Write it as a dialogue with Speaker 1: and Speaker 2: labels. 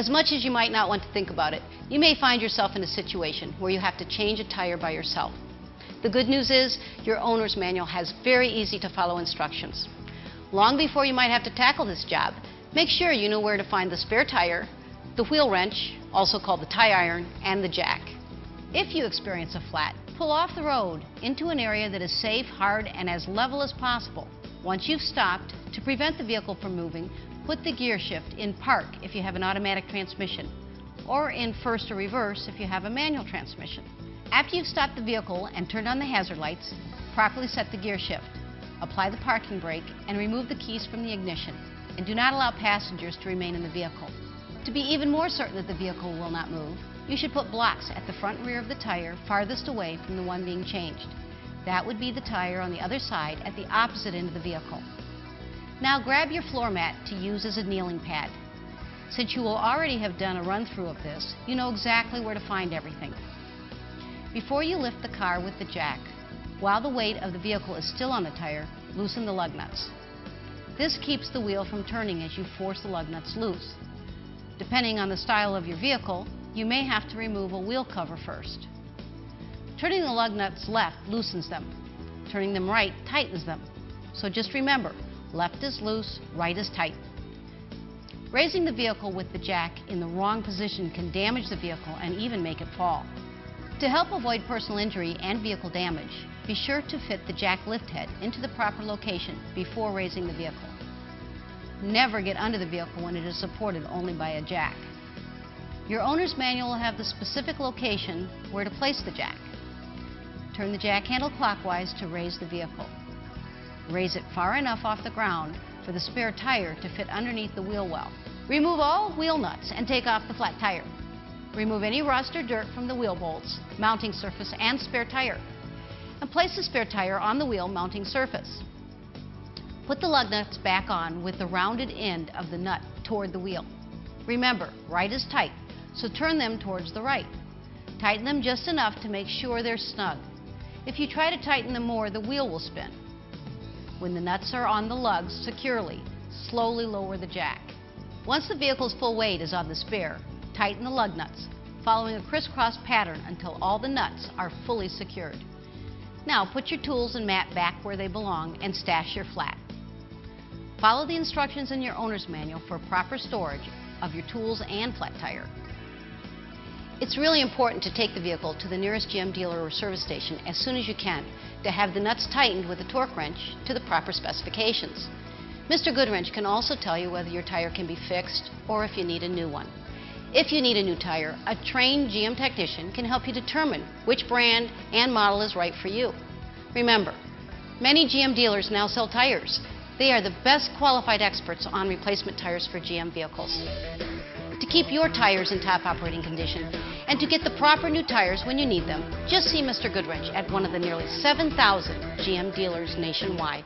Speaker 1: As much as you might not want to think about it, you may find yourself in a situation where you have to change a tire by yourself. The good news is your owner's manual has very easy to follow instructions. Long before you might have to tackle this job, make sure you know where to find the spare tire, the wheel wrench, also called the tie iron, and the jack. If you experience a flat, pull off the road into an area that is safe, hard, and as level as possible. Once you've stopped, to prevent the vehicle from moving, put the gear shift in park if you have an automatic transmission, or in first or reverse if you have a manual transmission. After you've stopped the vehicle and turned on the hazard lights, properly set the gear shift, apply the parking brake, and remove the keys from the ignition, and do not allow passengers to remain in the vehicle. To be even more certain that the vehicle will not move, you should put blocks at the front and rear of the tire farthest away from the one being changed. That would be the tire on the other side at the opposite end of the vehicle. Now grab your floor mat to use as a kneeling pad. Since you will already have done a run-through of this, you know exactly where to find everything. Before you lift the car with the jack, while the weight of the vehicle is still on the tire, loosen the lug nuts. This keeps the wheel from turning as you force the lug nuts loose. Depending on the style of your vehicle, you may have to remove a wheel cover first. Turning the lug nuts left loosens them. Turning them right tightens them. So just remember, left is loose, right is tight. Raising the vehicle with the jack in the wrong position can damage the vehicle and even make it fall. To help avoid personal injury and vehicle damage, be sure to fit the jack lift head into the proper location before raising the vehicle. Never get under the vehicle when it is supported only by a jack. Your owner's manual will have the specific location where to place the jack. Turn the jack handle clockwise to raise the vehicle. Raise it far enough off the ground for the spare tire to fit underneath the wheel well. Remove all wheel nuts and take off the flat tire. Remove any rust or dirt from the wheel bolts, mounting surface, and spare tire. And place the spare tire on the wheel mounting surface. Put the lug nuts back on with the rounded end of the nut toward the wheel. Remember, right is tight, so turn them towards the right. Tighten them just enough to make sure they're snug. If you try to tighten them more, the wheel will spin. When the nuts are on the lugs securely, slowly lower the jack. Once the vehicle's full weight is on the spare, tighten the lug nuts, following a crisscross pattern until all the nuts are fully secured. Now put your tools and mat back where they belong and stash your flat. Follow the instructions in your owner's manual for proper storage of your tools and flat tire. It's really important to take the vehicle to the nearest GM dealer or service station as soon as you can to have the nuts tightened with a torque wrench to the proper specifications. Mr. Goodwrench can also tell you whether your tire can be fixed or if you need a new one. If you need a new tire, a trained GM technician can help you determine which brand and model is right for you. Remember, many GM dealers now sell tires. They are the best qualified experts on replacement tires for GM vehicles. To keep your tires in top operating condition and to get the proper new tires when you need them, just see Mr. Goodwrench at one of the nearly 7,000 GM dealers nationwide.